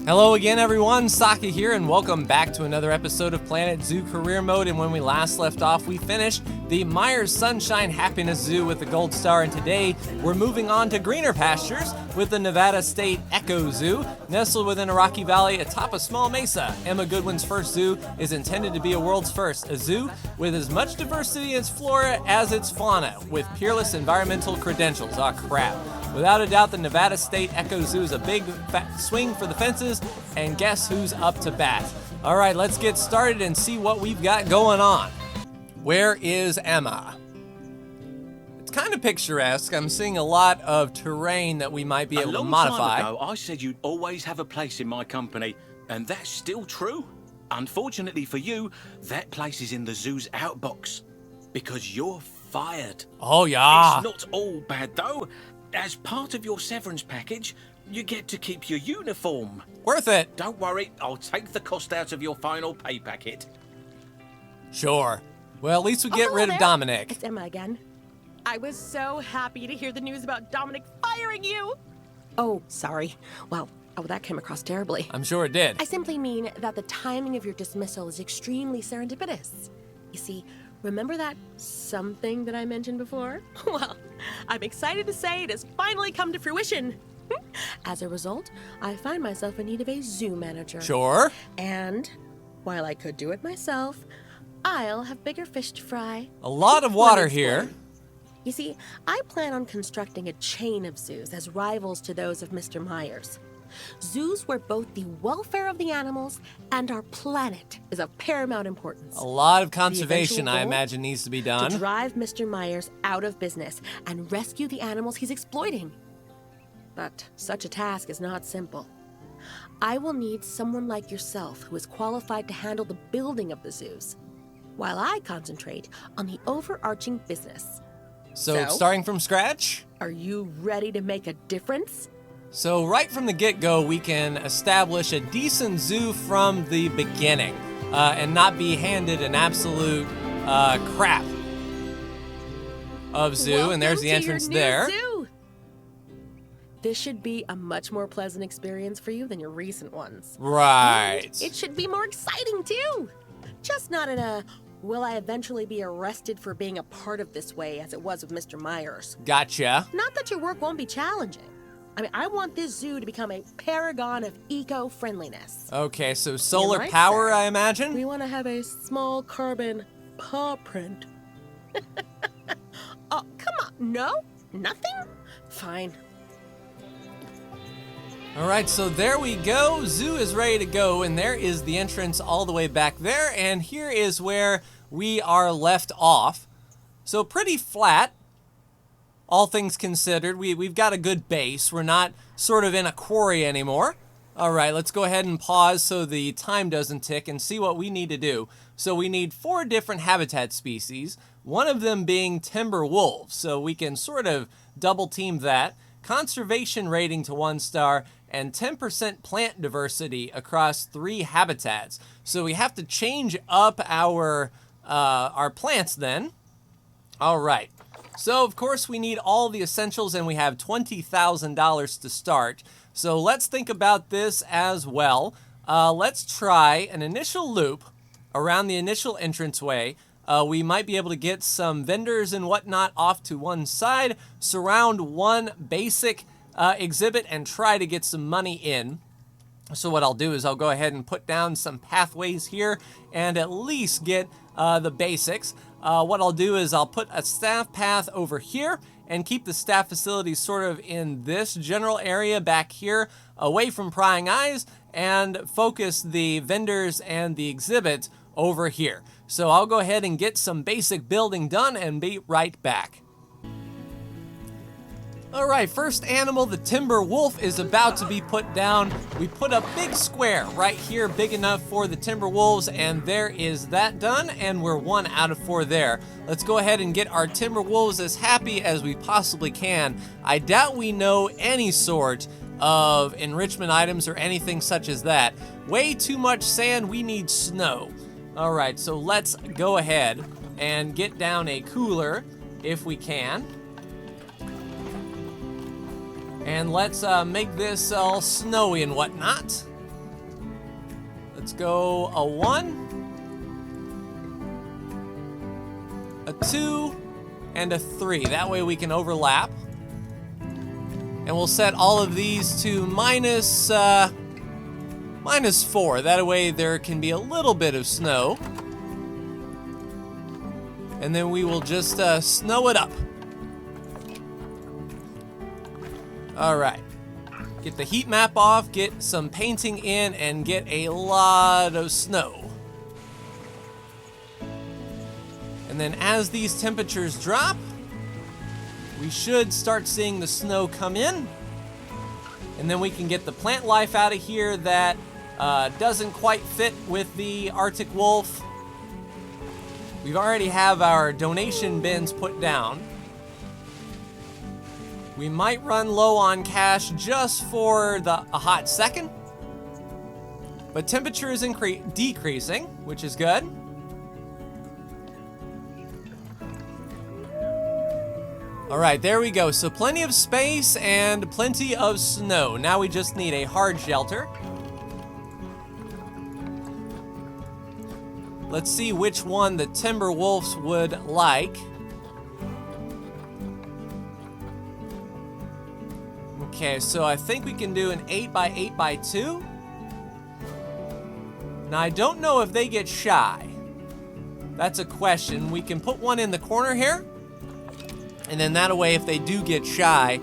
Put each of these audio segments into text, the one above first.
Hello again, everyone. Saki here, and welcome back to another episode of Planet Zoo Career Mode. And when we last left off, we finished the Myers Sunshine Happiness Zoo with the Gold Star, and today we're moving on to greener pastures with the Nevada State Echo Zoo. Nestled within a rocky valley atop a small mesa, Emma Goodwin's first zoo is intended to be a world's first, a zoo with as much diversity in its flora as its fauna, with peerless environmental credentials. Aw, crap. Without a doubt, the Nevada State Echo Zoo is a big swing for the fences, and guess who's up to bat? All right, let's get started and see what we've got going on. Where is Emma? It's kind of picturesque. I'm seeing a lot of terrain that we might be able to modify. A long time ago, I said you'd always have a place in my company, and that's still true. Unfortunately for you, that place is in the zoo's outbox, because you're fired. Oh, yeah. It's not all bad, though. As part of your severance package, you get to keep your uniform. Worth it. Don't worry, I'll take the cost out of your final pay packet. Sure. Well, at least we get hello rid there. of Dominic. It's Emma again. I was so happy to hear the news about Dominic firing you. Oh, sorry. Well, that came across terribly. I'm sure it did. I simply mean that the timing of your dismissal is extremely serendipitous. You see, remember that something that I mentioned before? Well, I'm excited to say it has finally come to fruition. As a result, I find myself in need of a zoo manager. Sure. And while I could do it myself, I'll have bigger fish to fry. A lot of water here. You see, I plan on constructing a chain of zoos as rivals to those of Mr. Myers. Zoos where both the welfare of the animals and our planet is of paramount importance. A lot of conservation, The I eventual goal? imagine, needs to be done. To drive Mr. Myers out of business and rescue the animals he's exploiting. But such a task is not simple. I will need someone like yourself who is qualified to handle the building of the zoos, while I concentrate on the overarching business. So starting from scratch? Are you ready to make a difference? So right from the get-go, we can establish a decent zoo from the beginning and not be handed an absolute crap of zoo. And there's the entrance there. Zoo. This should be a much more pleasant experience for you than your recent ones. Right. And it should be more exciting too. Just not in a, will I eventually be arrested for being a part of this way as it was with Mr. Myers. Gotcha. Not that your work won't be challenging. I mean, I want this zoo to become a paragon of eco-friendliness. Okay, so solar might power, say. I imagine? We want to have a small carbon paw print. Oh, come on. No? Nothing? Fine. All right, so there we go. Zoo is ready to go, and there is the entrance all the way back there, and here is where we are left off. So pretty flat, all things considered. We've got a good base. We're not sort of in a quarry anymore. All right, let's go ahead and pause so the time doesn't tick and see what we need to do. So we need 4 different habitat species, one of them being timber wolves, so we can sort of double team that. Conservation rating to 1 star, and 10% plant diversity across 3 habitats. So we have to change up our plants then. All right. So of course we need all the essentials, and we have $20,000 to start. So let's think about this as well. Let's try an initial loop around the initial entranceway. We might be able to get some vendors and whatnot off to one side, surround one basic exhibit, and try to get some money in. So what I'll do is I'll go ahead and put down some pathways here and at least get the basics. What I'll do is I'll put a staff path over here and keep the staff facilities sort of in this general area back here, away from prying eyes, and focus the vendors and the exhibits over here. So I'll go ahead and get some basic building done and be right back. All right, first animal, the timber wolf, is about to be put down. We put a big square right here, big enough for the timber wolves, and there is that done, and we're 1 out of 4 there. Let's go ahead and get our timber wolves as happy as we possibly can. I doubt we know any sort of enrichment items or anything such as that. Way too much sand, we need snow. All right, so let's go ahead and get down a cooler if we can. And let's make this all snowy and whatnot. Let's go a 1, a 2, and a 3. That way we can overlap. And we'll set all of these to minus 4. That way there can be a little bit of snow. And then we will just snow it up. All right. Get the heat map off, get some painting in, and get a lot of snow. And then as these temperatures drop, we should start seeing the snow come in. And then we can get the plant life out of here that doesn't quite fit with the Arctic wolf. We already have our donation bins put down. We might run low on cash just for a hot second. But temperature is decreasing, which is good. All right, there we go. So plenty of space and plenty of snow. Now we just need a hard shelter. Let's see which one the Timber Wolves would like. Okay, so I think we can do an 8x8x2. Now, I don't know if they get shy. That's a question. We can put one in the corner here. And then that way, if they do get shy,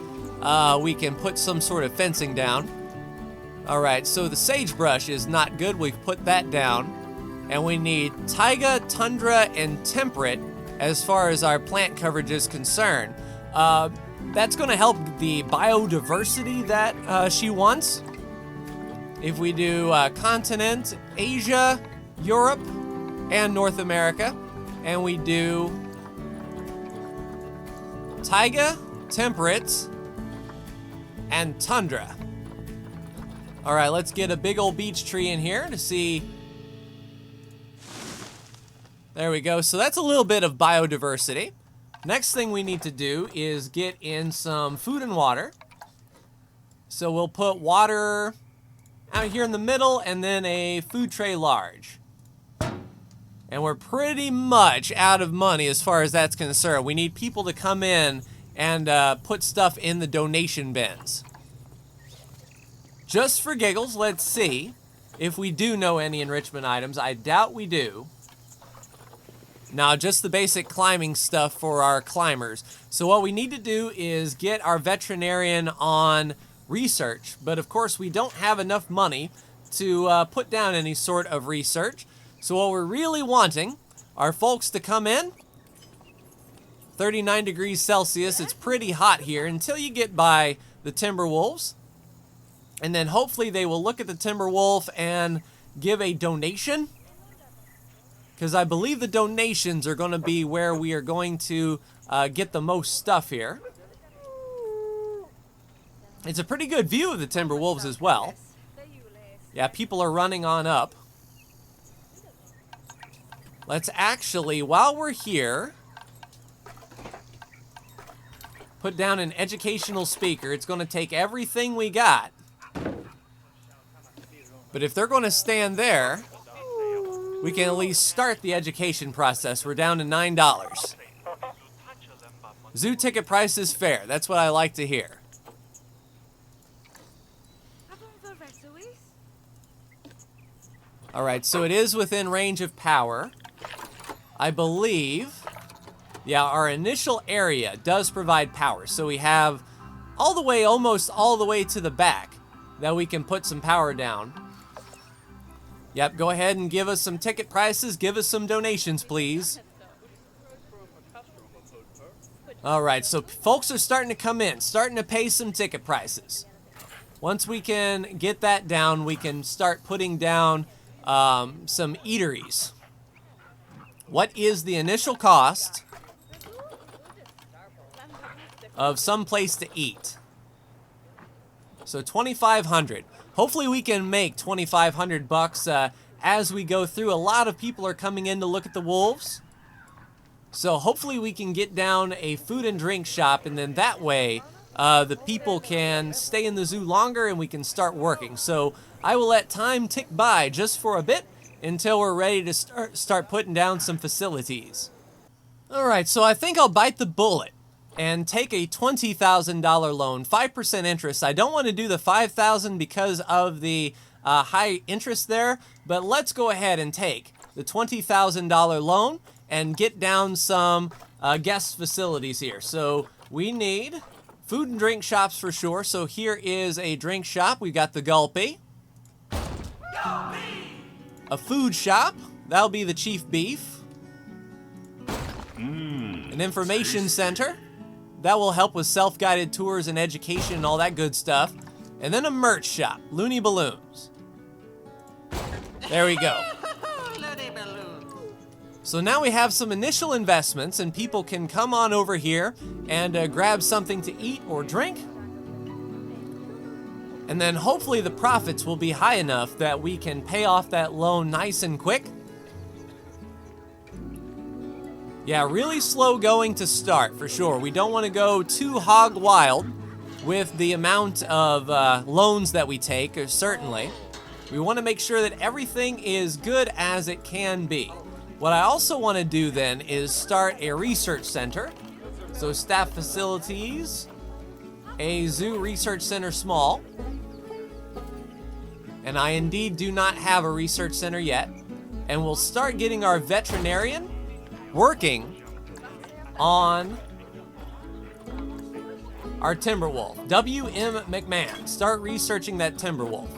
we can put some sort of fencing down. All right, so the sagebrush is not good. We've put that down. And we need taiga, tundra, and temperate as far as our plant coverage is concerned. That's going to help the biodiversity that she wants. If we do continent, Asia, Europe, and North America, and we do taiga, temperate, and tundra. All right, let's get a big old beech tree in here to see. There we go. So that's a little bit of biodiversity. Next thing we need to do is get in some food and water. So we'll put water out here in the middle and then a food tray large. And we're pretty much out of money as far as that's concerned. We need people to come in and put stuff in the donation bins. Just for giggles, let's see if we do know any enrichment items. I doubt we do. Now, just the basic climbing stuff for our climbers. So what we need to do is get our veterinarian on research. But of course, we don't have enough money to put down any sort of research. So what we're really wanting are folks to come in. 39 degrees Celsius. It's pretty hot here until you get by the timber wolves. And then hopefully they will look at the timber wolf and give a donation. Because I believe the donations are going to be where we are going to get the most stuff here. It's a pretty good view of the timber wolves as well. Yeah, people are running on up. Let's actually, while we're here, put down an educational speaker. It's going to take everything we got. But if they're going to stand there, we can at least start the education process. We're down to $9. Zoo ticket price is fair. That's what I like to hear. All right, so it is within range of power. I believe, yeah, our initial area does provide power. So we have all the way, almost all the way to the back that we can put some power down. Yep, go ahead and give us some ticket prices. Give us some donations, please. All right, so folks are starting to come in, starting to pay some ticket prices. Once we can get that down, we can start putting down some eateries. What is the initial cost of some place to eat? So $2,500. Hopefully we can make $2,500 as we go through. A lot of people are coming in to look at the wolves. So hopefully we can get down a food and drink shop, and then that way the people can stay in the zoo longer and we can start working. So I will let time tick by just for a bit until we're ready to start putting down some facilities. All right, so I think I'll bite the bullet and take a $20,000 loan, 5% interest. I don't want to do the $5,000 because of the high interest there, but let's go ahead and take the $20,000 loan and get down some guest facilities here. So we need food and drink shops for sure. So here is a drink shop. We've got the Gulpy. A food shop. That'll be the Chief Beef. An information center. That will help with self-guided tours and education and all that good stuff. And then a merch shop. Looney Balloons. There we go. So now we have some initial investments and people can come on over here and grab something to eat or drink. And then hopefully the profits will be high enough that we can pay off that loan nice and quick. Yeah, really slow going to start for sure. We don't want to go too hog wild with the amount of loans that we take, certainly. We want to make sure that everything is good as it can be. What I also want to do then is start a research center. So staff facilities, a zoo research center small. And I indeed do not have a research center yet. And we'll start getting our veterinarian working on our Timberwolf. W.M. McMahon. Start researching that Timberwolf.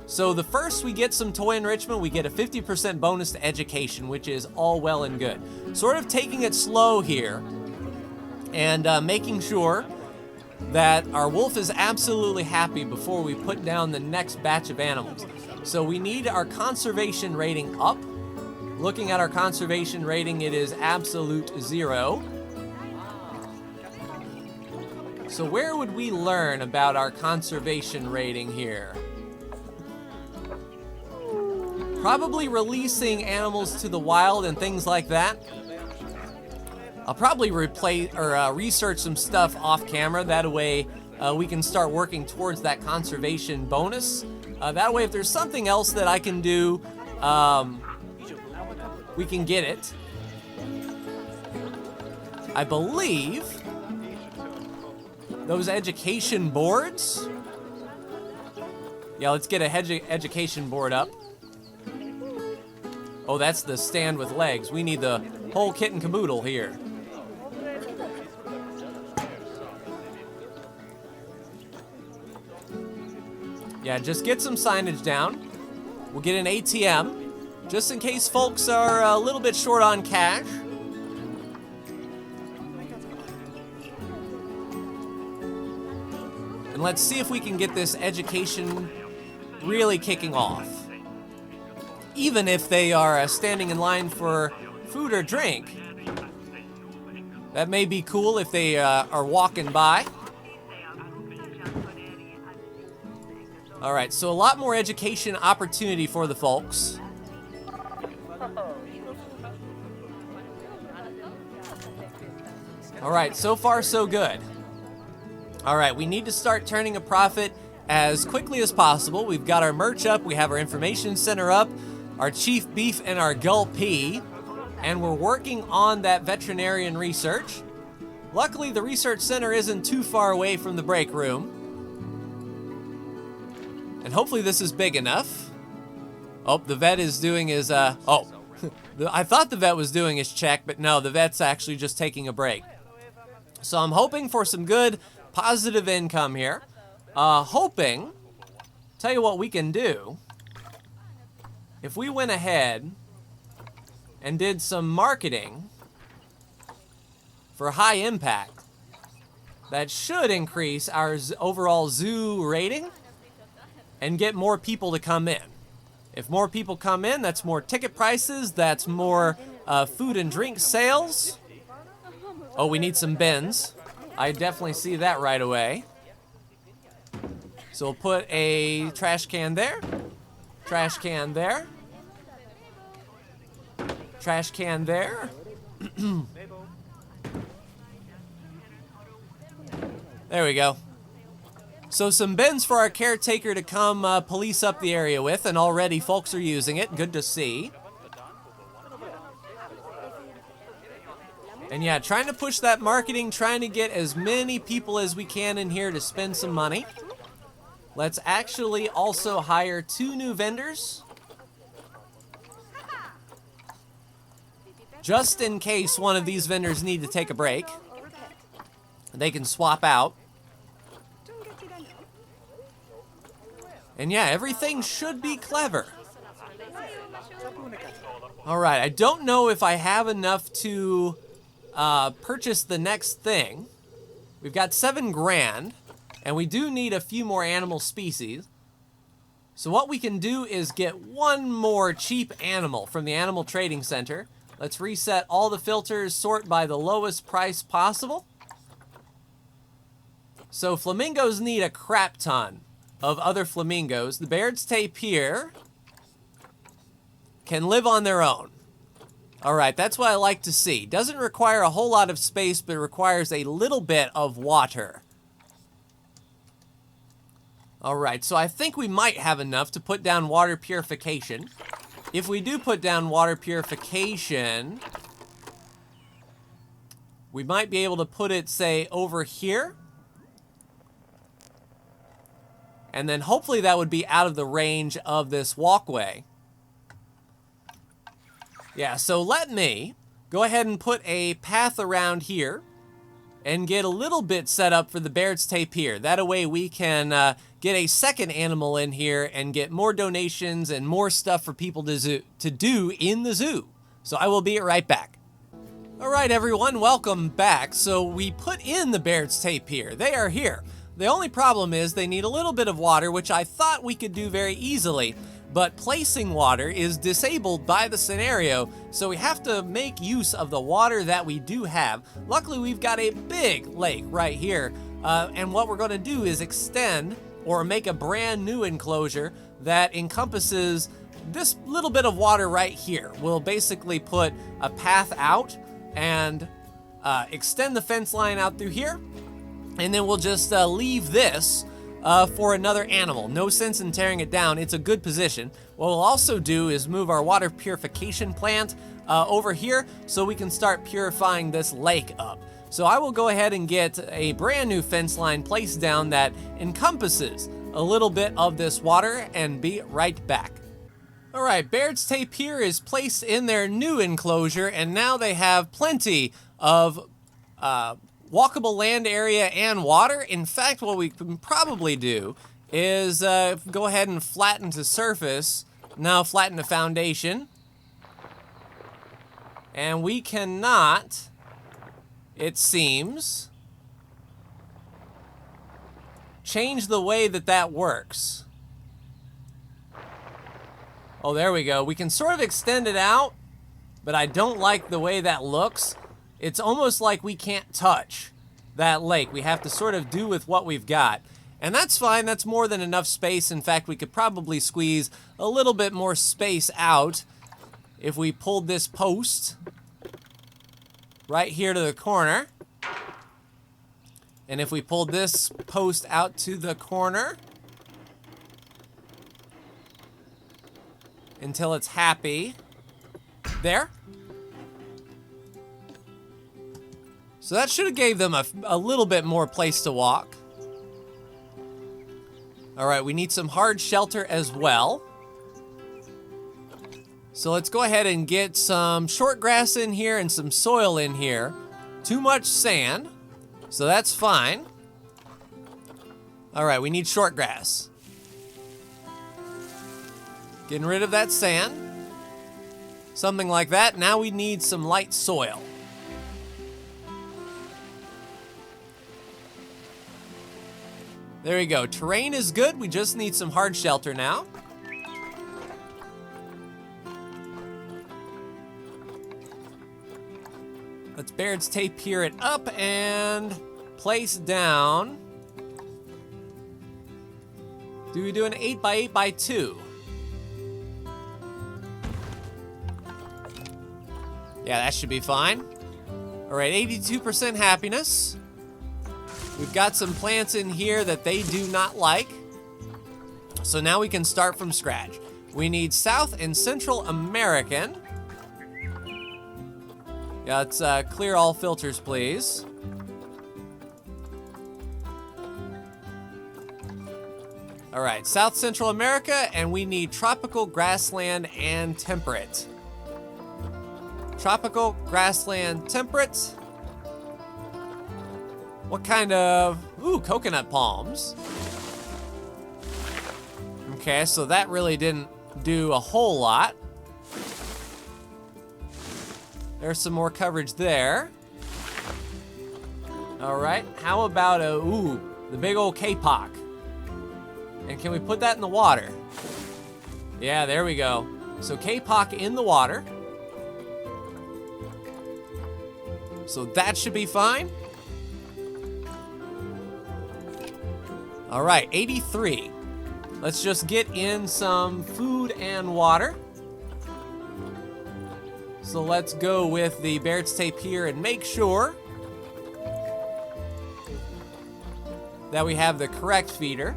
So the first we get some toy enrichment, we get a 50% bonus to education, which is all well and good. Sort of taking it slow here and making sure that our wolf is absolutely happy before we put down the next batch of animals. So we need our conservation rating up. Looking at our conservation rating, it is absolute 0. So where would we learn about our conservation rating here? Probably releasing animals to the wild and things like that. I'll probably research some stuff off camera. That way we can start working towards that conservation bonus. That way if there's something else that I can do, we can get it. I believe those education boards. Yeah, let's get a education board up. Oh, that's the stand with legs. We need the whole kit and caboodle here. Yeah, just get some signage down. We'll get an ATM, just in case folks are a little bit short on cash. And let's see if we can get this education really kicking off. Even if they are standing in line for food or drink. That may be cool if they are walking by. All right, so a lot more education opportunity for the folks. All right, so far so good. All right, we need to start turning a profit as quickly as possible. We've got our merch up, we have our information center up, our Chief Beef and our Gulpy, and we're working on that veterinarian research. Luckily, the research center isn't too far away from the break room. And hopefully this is big enough. Oh, the vet is doing his, I thought the vet was doing his check, but no, the vet's actually just taking a break. So I'm hoping for some good, positive income here. Tell you what we can do. If we went ahead and did some marketing for high impact, that should increase our overall zoo rating and get more people to come in. If more people come in, that's more ticket prices, that's more food and drink sales. Oh, we need some bins. I definitely see that right away. So we'll put a trash can there, trash can there, trash can there. There we go. So some bins for our caretaker to come police up the area with, and already folks are using it. Good to see. And yeah, trying to push that marketing, trying to get as many people as we can in here to spend some money. Let's actually also hire 2 new vendors. Just in case one of these vendors need to take a break. They can swap out. And yeah, everything should be clever. All right, I don't know if I have enough to purchase the next thing. We've got 7 grand, and we do need a few more animal species. So what we can do is get 1 more cheap animal from the Animal Trading Center. Let's reset all the filters, sort by the lowest price possible. So flamingos need a crap ton of other flamingos. The Baird's tapir can live on their own. All right, that's what I like to see. Doesn't require a whole lot of space, but requires a little bit of water. All right, so I think we might have enough to put down water purification. If we do put down water purification, we might be able to put it, say, over here. And then hopefully that would be out of the range of this walkway. Yeah, so let me go ahead and put a path around here and get a little bit set up for the Baird's tapir. That way we can get a second animal in here and get more donations and more stuff for people to do in the zoo. So I will be right back. All right, everyone, welcome back. So we put in the Baird's tapir. They are here. The only problem is they need a little bit of water, which I thought we could do very easily. But placing water is disabled by the scenario, so we have to make use of the water that we do have. Luckily, we've got a big lake right here, and what we're going to do is extend or make a brand new enclosure that encompasses this little bit of water right here. We'll basically put a path out and extend the fence line out through here, and then we'll just leave this for another animal. No sense in tearing it down. It's a good position. What we'll also do is move our water purification plant over here so we can start purifying this lake up. So I will go ahead and get a brand new fence line placed down that encompasses a little bit of this water and be right back. All right, Baird's tapir is placed in their new enclosure, and now they have plenty of walkable land area and water. In fact, what we can probably do is go ahead and flatten the surface. Now flatten the foundation. And we cannot, it seems, change the way that works. Oh, there we go. We can sort of extend it out, but I don't like the way that looks. It's almost like we can't touch that lake. We have to sort of do with what we've got. And that's fine. That's more than enough space. In fact, we could probably squeeze a little bit more space out if we pulled this post right here to the corner. And if we pulled this post out to the corner until it's happy. There. So that should have gave them a little bit more place to walk. All right, we need some hard shelter as well. So let's go ahead and get some short grass in here and some soil in here. Too much sand, so that's fine. All right, we need short grass. Getting rid of that sand. Something like that. Now we need some light soil. There we go. Terrain is good. We just need some hard shelter now. Let's Baird's tapir it up and place down. Do we do an 8x8x2? Yeah, that should be fine. All right, 82% happiness. We've got some plants in here that they do not like. So now we can start from scratch. We need South and Central American. Yeah, let's clear all filters, please. All right, South Central America, and we need tropical, grassland, and temperate. Tropical, grassland, temperate. What kind of... Ooh, coconut palms. Okay, so that really didn't do a whole lot. There's some more coverage there. All right, how about the big old K-Pock? And can we put that in the water? Yeah, there we go. So K-Pock in the water. So that should be fine. All right, 83. Let's just get in some food and water. So let's go with the Baird's tape here and make sure that we have the correct feeder.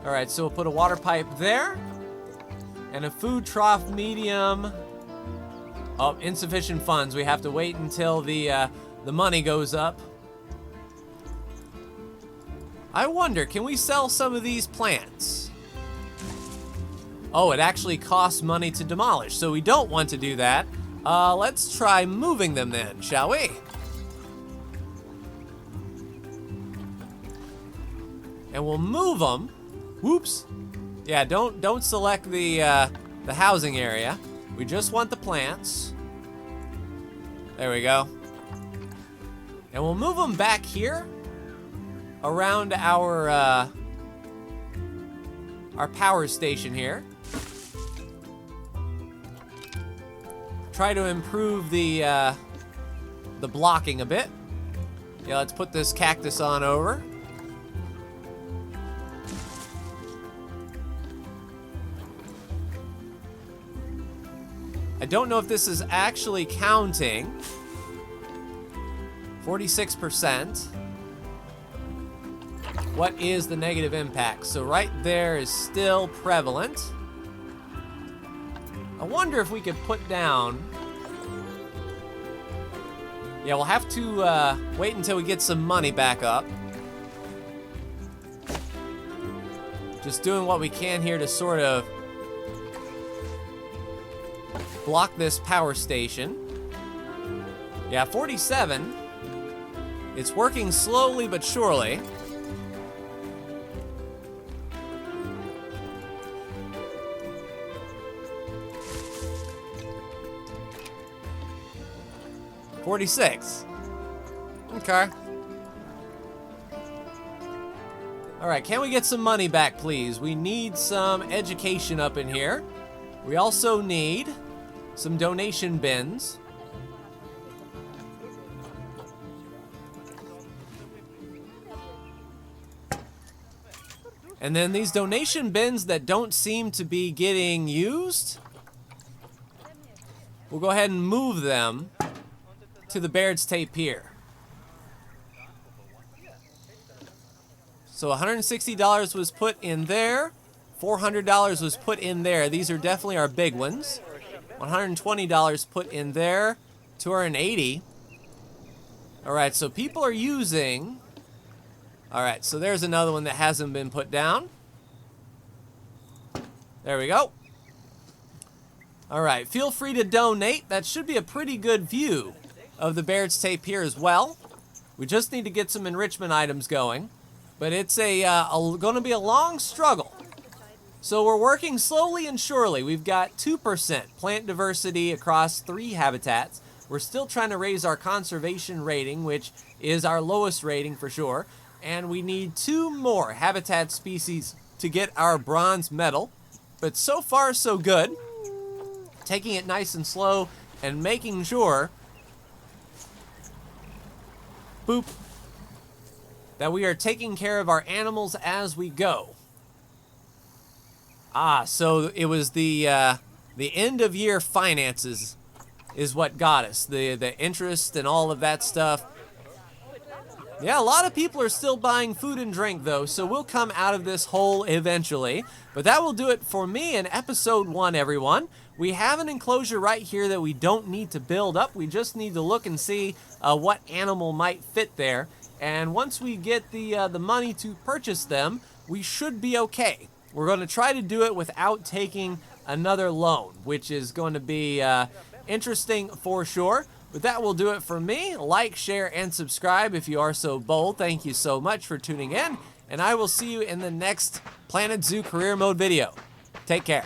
All right, so we'll put a water pipe there and a food trough medium. Oh, insufficient funds. We have to wait until the money goes up. I wonder, can we sell some of these plants? Oh, it actually costs money to demolish, so we don't want to do that. Let's try moving them then, shall we? And we'll move them. Whoops. Yeah, don't select the housing area. We just want the plants. There we go. And we'll move them back here around our power station here. Try to improve the blocking a bit. Yeah, let's put this cactus on over. I don't know if this is actually counting. 46%. What is the negative impact? So right there is still prevalent. I wonder if we could put down... Yeah, we'll have to wait until we get some money back up. Just doing what we can here to sort of block this power station. Yeah, 47. It's working slowly but surely. $46. Okay. All right, can we get some money back, please? We need some education up in here. We also need some donation bins. And then these donation bins that don't seem to be getting used, we'll go ahead and move them to the Baird's tape here. So $160 was put in there. $400 was put in there. These are definitely our big ones. $120 put in there. $280. All right, so people are using... All right, so there's another one that hasn't been put down. There we go. All right, feel free to donate. That should be a pretty good view of the Baird's tape here as well. We just need to get some enrichment items going. But it's going to be a long struggle. So we're working slowly and surely. We've got 2% plant diversity across 3 habitats. We're still trying to raise our conservation rating, which is our lowest rating for sure. And we need 2 more habitat species to get our bronze medal. But so far, so good. Taking it nice and slow and making sure, boop, that we are taking care of our animals as we go. Ah, so it was the end of year finances is what got us. The interest and all of that stuff. Yeah, a lot of people are still buying food and drink though, so we'll come out of this hole eventually. But that will do it for me in episode 1, everyone. We have an enclosure right here that we don't need to build up. We just need to look and see what animal might fit there. And once we get the money to purchase them, we should be okay. We're going to try to do it without taking another loan, which is going to be interesting for sure. But that will do it for me. Like, share, and subscribe if you are so bold. Thank you so much for tuning in, and I will see you in the next Planet Zoo Career Mode video. Take care.